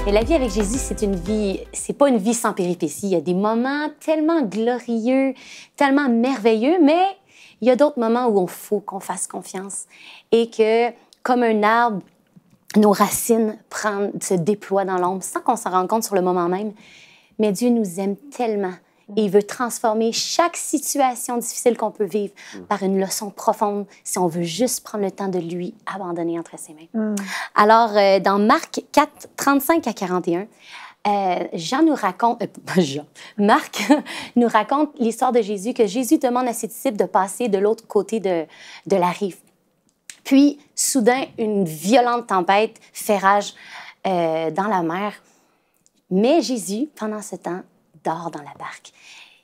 Mais la vie avec Jésus, c'est pas une vie sans péripéties. Il y a des moments tellement glorieux, tellement merveilleux, mais il y a d'autres moments où il faut qu'on fasse confiance et que, comme un arbre, nos racines se déploient dans l'ombre sans qu'on s'en rende compte sur le moment même. Mais Dieu nous aime tellement et il veut transformer chaque situation difficile qu'on peut vivre par une leçon profonde si on veut juste prendre le temps de lui abandonner entre ses mains. Alors, dans Marc 4, 35 à 41, Marc nous raconte l'histoire de Jésus, que Jésus demande à ses disciples de passer de l'autre côté de la rive. Puis, soudain, une violente tempête fait rage dans la mer. Mais Jésus, pendant ce temps, dort dans la barque.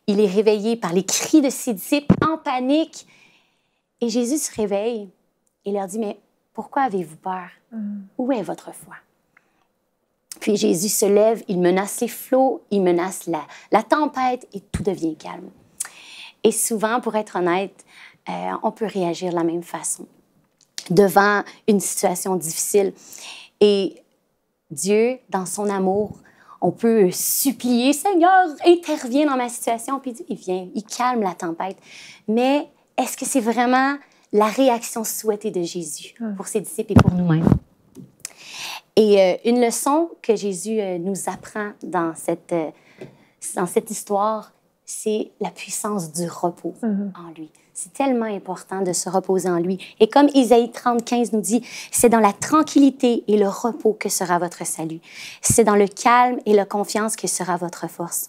Il est réveillé par les cris de ses disciples en panique. Et Jésus se réveille et leur dit, « Mais pourquoi avez-vous peur? Où est votre foi? » Puis Jésus se lève, il menace les flots, il menace la tempête et tout devient calme. Et souvent, pour être honnête, on peut réagir de la même façon devant une situation difficile. Et Dieu, dans son amour, on peut supplier, « Seigneur, interviens dans ma situation. » Puis il vient, il calme la tempête. Mais est-ce que c'est vraiment la réaction souhaitée de Jésus pour ses disciples et pour nous-mêmes? Et une leçon que Jésus nous apprend dans cette histoire, c'est la puissance du repos en lui. C'est tellement important de se reposer en lui. Et comme Isaïe 30, 15 nous dit, c'est dans la tranquillité et le repos que sera votre salut. C'est dans le calme et la confiance que sera votre force.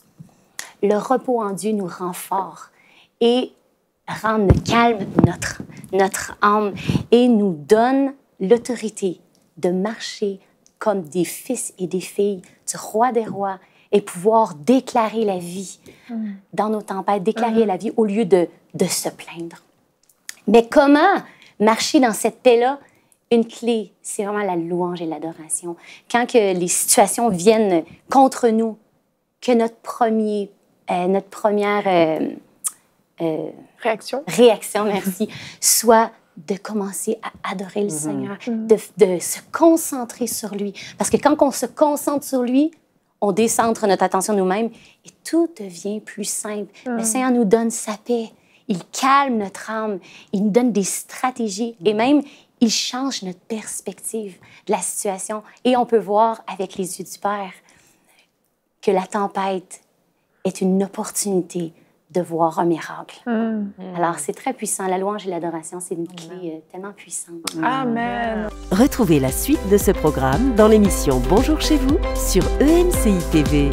Le repos en Dieu nous rend forts et rend calme notre âme et nous donne l'autorité de marcher comme des fils et des filles du roi des rois et pouvoir déclarer la vie dans nos tempêtes, déclarer la vie au lieu de se plaindre. Mais comment marcher dans cette paix-là? Une clé, c'est vraiment la louange et l'adoration. Quand que les situations viennent contre nous, que notre première réaction, merci, soit de commencer à adorer le Seigneur, de se concentrer sur lui. Parce que quand on se concentre sur lui, on décentre notre attention nous-mêmes et tout devient plus simple. Le Seigneur nous donne sa paix. Il calme notre âme. Il nous donne des stratégies et même, il change notre perspective de la situation. Et on peut voir avec les yeux du Père que la tempête est une opportunité de voir un miracle. Alors, c'est très puissant. La louange et l'adoration, c'est une clé tellement puissante. Amen. Retrouvez la suite de ce programme dans l'émission Bonjour chez vous sur EMCI TV.